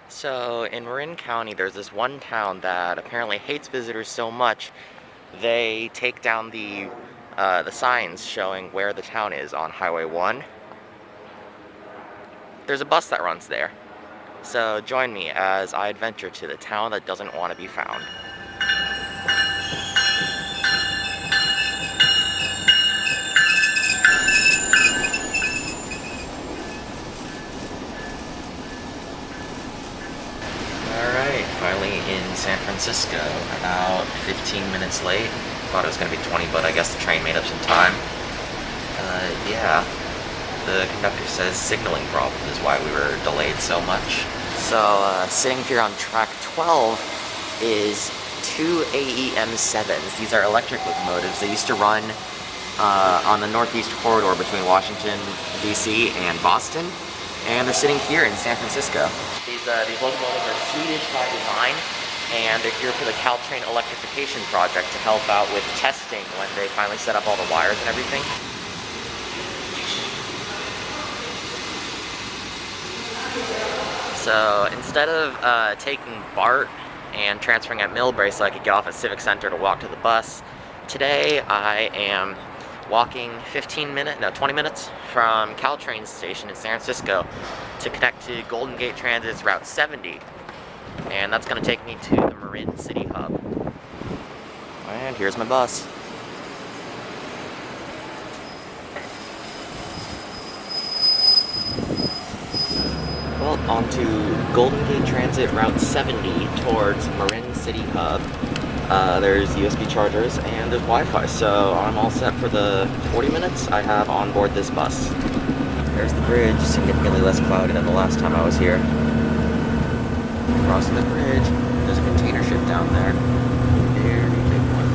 So in Marin County, there's this one town that apparently hates visitors so much they take down the signs showing where the town is on Highway 1. There's a bus that runs there. So join me as I adventure to the town that doesn't want to be found. Alright, finally in San Francisco. About 15 minutes late. Thought it was going to be 20, but I guess the train made up some time. Yeah. The conductor says signaling problem is why we were delayed so much. So, sitting here on track 12 is two AEM7s. These are electric locomotives. They used to run on the Northeast Corridor between Washington, D.C. and Boston. And they're sitting here in San Francisco. These locomotives are Swedish by design, and they're here for the Caltrain electrification project to help out with testing when they finally set up all the wires and everything. So instead of taking BART and transferring at Millbrae so I could get off at Civic Center to walk to the bus, today I am walking 20 minutes from Caltrain station in San Francisco to connect to Golden Gate Transit's Route 70. And that's going to take me to the Marin City Hub. And here's my bus. Well, on to Golden Gate Transit Route 70 towards Marin City Hub. There's USB chargers and there's Wi-Fi, so I'm all set for the 40 minutes I have on board this bus. There's the bridge, significantly less cloudy than the last time I was here. Crossing the bridge, there's a container ship down there. Very big one.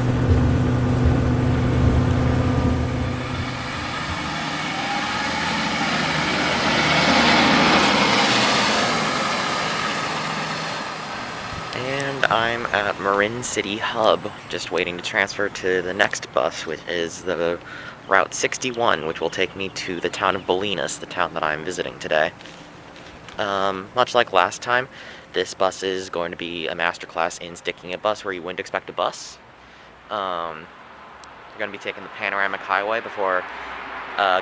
And I'm at Marin City Hub, just waiting to transfer to the next bus, which is the Route 61, which will take me to the town of Bolinas, the town that I'm visiting today. Much like last time, this bus is going to be a masterclass in sticking a bus where you wouldn't expect a bus. You're going to be taking the panoramic highway before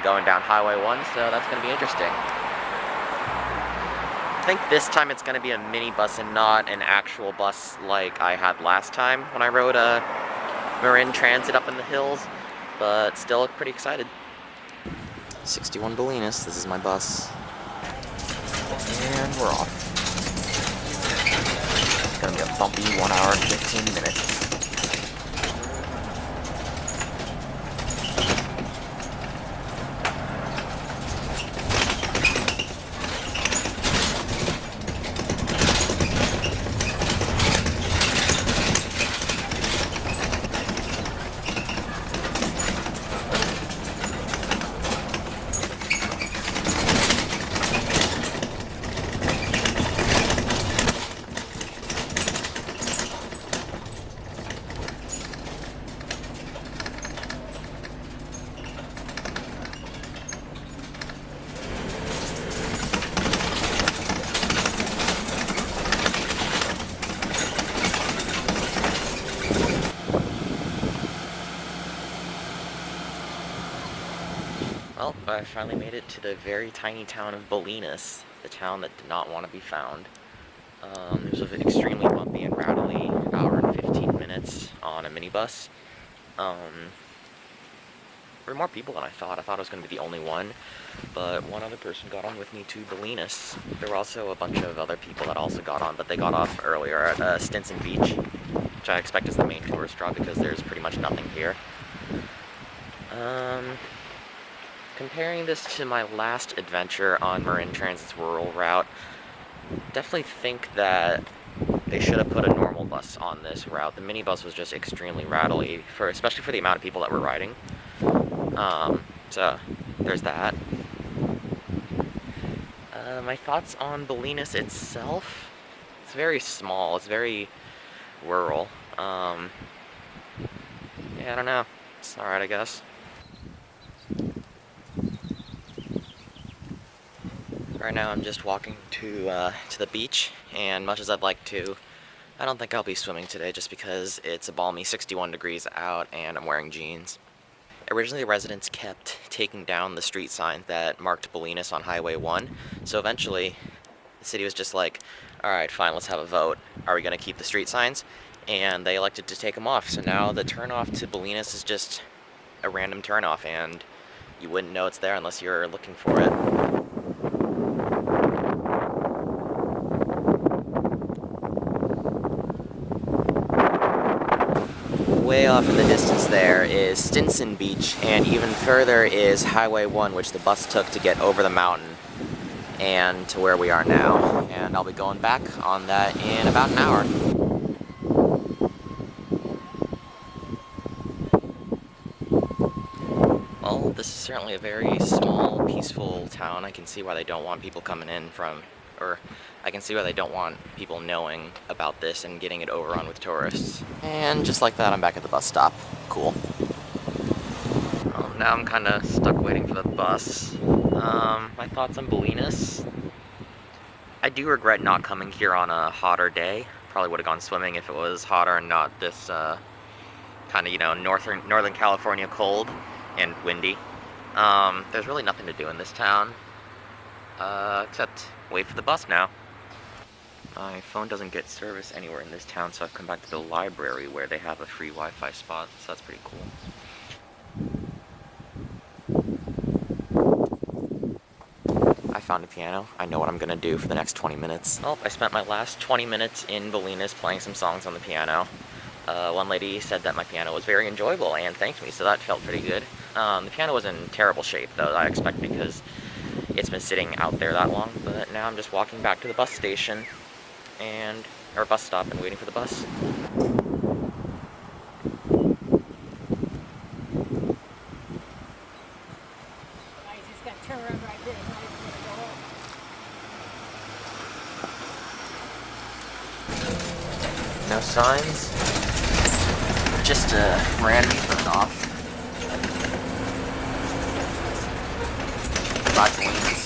going down Highway 1, so that's going to be interesting. I think this time it's going to be a mini bus and not an actual bus like I had last time when I rode a Marin Transit up in the hills, but still pretty excited. 61 Bolinas, this is my bus. And we're off. It's gonna be a bumpy 1 hour and 15 minutes. Well, I finally made it to the very tiny town of Bolinas, the town that did not want to be found. It was extremely bumpy and rattly, an hour and 15 minutes on a minibus. There were more people than I thought. I thought I was going to be the only one, but one other person got on with me to Bolinas. There were also a bunch of other people that also got on, but they got off earlier at Stinson Beach, which I expect is the main tourist draw because there's pretty much nothing here. Comparing this to my last adventure on Marin Transit's rural route, definitely think that they should have put a normal bus on this route. The minibus was just extremely rattly, especially for the amount of people that were riding. So there's that. My thoughts on Bolinas itself, it's very small, it's very rural. Yeah, I don't know. It's alright, I guess. Right now I'm just walking to the beach, and much as I'd like to, I don't think I'll be swimming today just because it's a balmy 61 degrees out and I'm wearing jeans. Originally, the residents kept taking down the street sign that marked Bolinas on Highway 1, so eventually the city was just like, alright, fine, let's have a vote. Are we going to keep the street signs? And they elected to take them off, so now the turnoff to Bolinas is just a random turnoff, and you wouldn't know it's there unless you're looking for it. Way off in the distance there is Stinson Beach, and even further is Highway 1, which the bus took to get over the mountain and to where we are now. And I'll be going back on that in about an hour. Well, this is certainly a very small, peaceful town. I can see why they don't want people coming in from, or I can see why they don't want people knowing about this and getting it overrun with tourists. And just like that, I'm back at the bus stop. Cool. Well, now I'm kind of stuck waiting for the bus. My thoughts on Bolinas. I do regret not coming here on a hotter day. Probably would have gone swimming if it was hotter and not this kind of, Northern California cold and windy. There's really nothing to do in this town, except wait for the bus now. My phone doesn't get service anywhere in this town, so I've come back to the library where they have a free Wi-Fi spot, so that's pretty cool. I found a piano. I know what I'm gonna do for the next 20 minutes. Well, I spent my last 20 minutes in Bolinas playing some songs on the piano. One lady said that my piano was very enjoyable and thanked me, so that felt pretty good. The piano was in terrible shape, though, I expect, because it's been sitting out there that long. But now I'm just walking back to the bus station, or bus stop, and waiting for the bus. No signs. Just a random turnoff. Bolinas.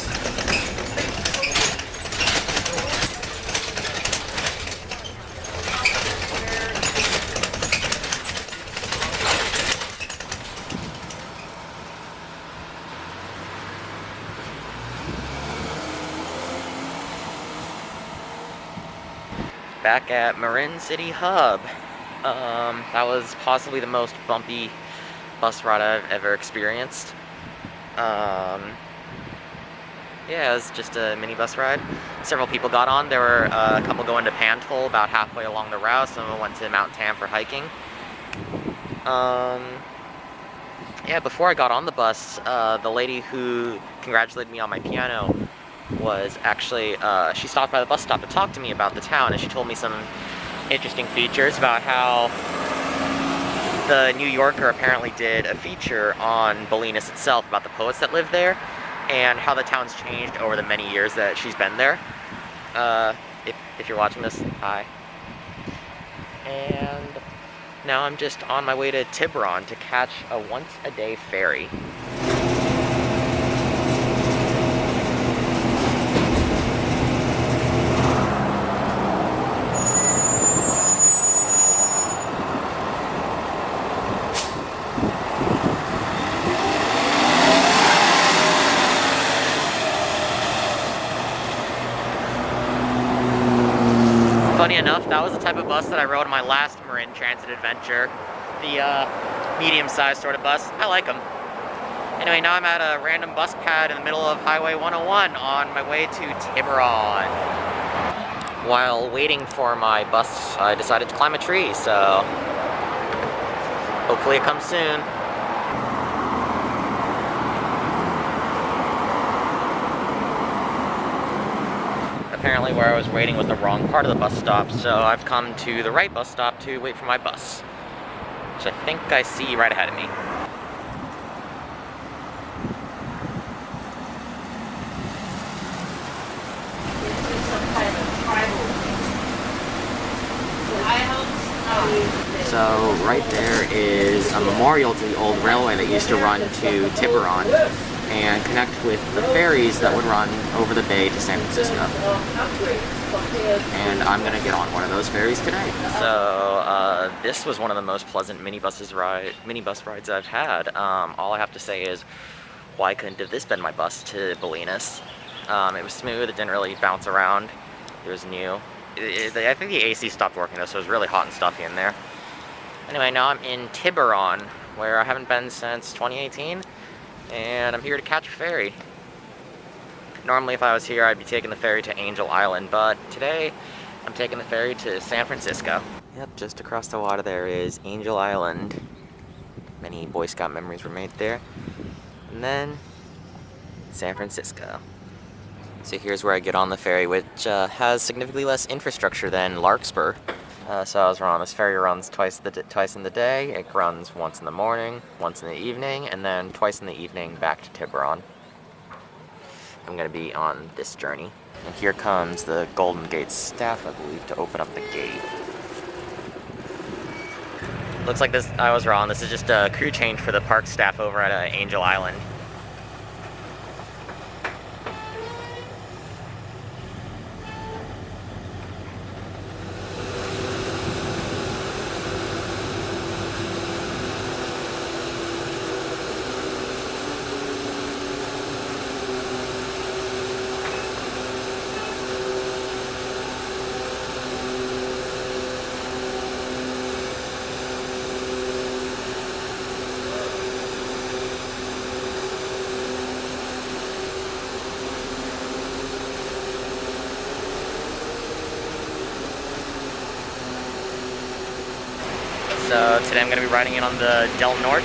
Back at Marin City Hub. That was possibly the most bumpy bus ride I've ever experienced. Yeah, it was just a mini bus ride. Several people got on. There were a couple going to Pantoll about halfway along the route. Someone went to Mount Tam for hiking. Yeah, before I got on the bus, the lady who congratulated me on my piano was actually, she stopped by the bus stop to talk to me about the town, and she told me some interesting features about how the New Yorker apparently did a feature on Bolinas itself about the poets that live there, and how the town's changed over the many years that she's been there. If you're watching this, hi. And now I'm just on my way to Tiburon to catch a once-a-day ferry. Funny enough, that was the type of bus that I rode on my last Marin Transit adventure. The medium-sized sort of bus. I like them. Anyway, now I'm at a random bus pad in the middle of Highway 101 on my way to Tiburon. While waiting for my bus, I decided to climb a tree, so hopefully it comes soon. Apparently where I was waiting was the wrong part of the bus stop, so I've come to the right bus stop to wait for my bus, which I think I see right ahead of me. So right there is a memorial to the old railway that used to run to Tiburon, and connect with the ferries that would run over the bay to San Francisco. And I'm gonna get on one of those ferries today. So this was one of the most pleasant minibus rides I've had. All I have to say is, why couldn't have this been my bus to Bolinas? It was smooth, it didn't really bounce around, it was new. I think the AC stopped working though, so it was really hot and stuffy in there. Anyway, now I'm in Tiburon, where I haven't been since 2018, and I'm here to catch a ferry. Normally if I was here, I'd be taking the ferry to Angel Island, but today I'm taking the ferry to San Francisco. Yep, just across the water there is Angel Island. Many Boy Scout memories were made there. And then San Francisco. So here's where I get on the ferry, which has significantly less infrastructure than Larkspur. So I was wrong. This ferry runs twice in the day. It runs once in the morning, once in the evening, and then twice in the evening back to Tiburon. I'm going to be on this journey. And here comes the Golden Gate staff, I believe, to open up the gate. Looks like this, I was wrong. This is just a crew change for the park staff over at Angel Island. So today I'm going to be riding in on the Del Norte.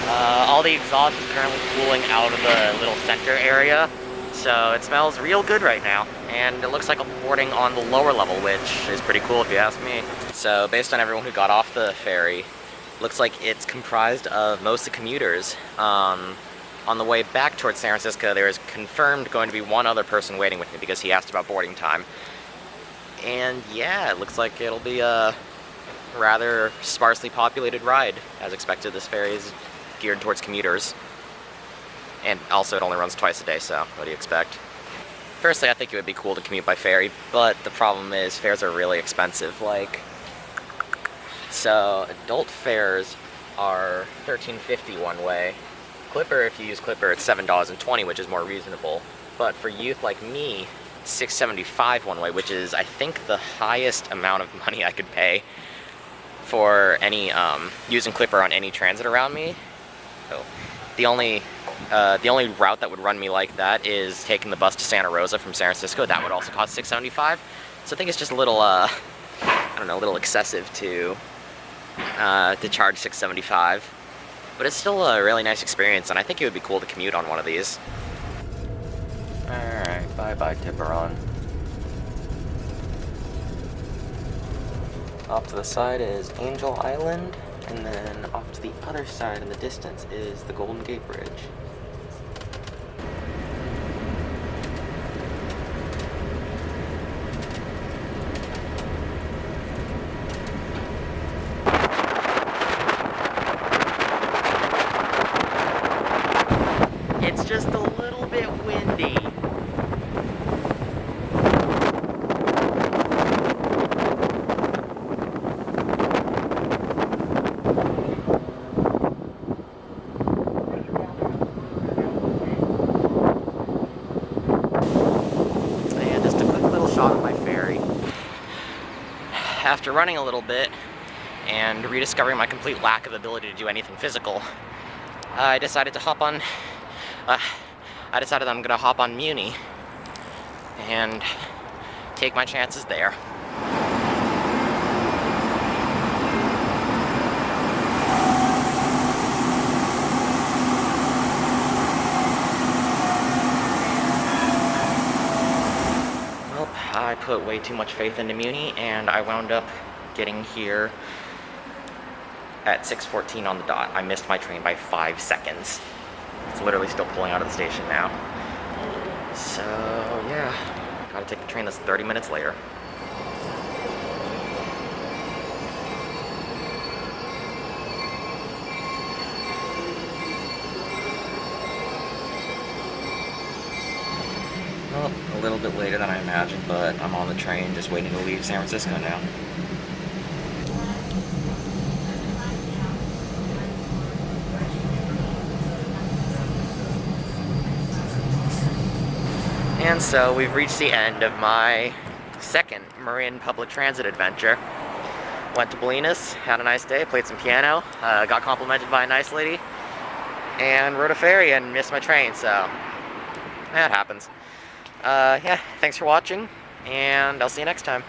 All the exhaust is currently cooling out of the little center area, so it smells real good right now. And it looks like I'm boarding on the lower level, which is pretty cool if you ask me. So based on everyone who got off the ferry, looks like it's comprised of mostly commuters. On the way back towards San Francisco, there is confirmed going to be one other person waiting with me because he asked about boarding time. And yeah, it looks like it'll be a rather sparsely populated ride. As expected, this ferry is geared towards commuters. And also it only runs twice a day, so what do you expect? Personally, I think it would be cool to commute by ferry, but the problem is fares are really expensive. So adult fares are $13.50 one way. Clipper, if you use Clipper, it's $7.20, which is more reasonable. But for youth like me, it's $6.75 one way, which is, I think, the highest amount of money I could pay for any using Clipper on any transit around me. So the only route that would run me like that is taking the bus to Santa Rosa from San Francisco. That would also cost $6.75. So I think it's just a little, I don't know, a little excessive to charge $6.75. But it's still a really nice experience, and I think it would be cool to commute on one of these. Alright, bye-bye Tiburon. Off to the side is Angel Island, and then off to the other side in the distance is the Golden Gate Bridge. It's just a little bit windy. After running a little bit and rediscovering my complete lack of ability to do anything physical, I decided I'm gonna hop on Muni and take my chances there. I put way too much faith into Muni, and I wound up getting here at 6:14 on the dot. I missed my train by 5 seconds. It's literally still pulling out of the station now. So, yeah, gotta take the train that's 30 minutes later. a little bit later than I imagined, but I'm on the train just waiting to leave San Francisco now. And so we've reached the end of my second Marin public transit adventure. Went to Bolinas, had a nice day, played some piano, got complimented by a nice lady, and rode a ferry and missed my train, so that happens. Yeah, thanks for watching, and I'll see you next time.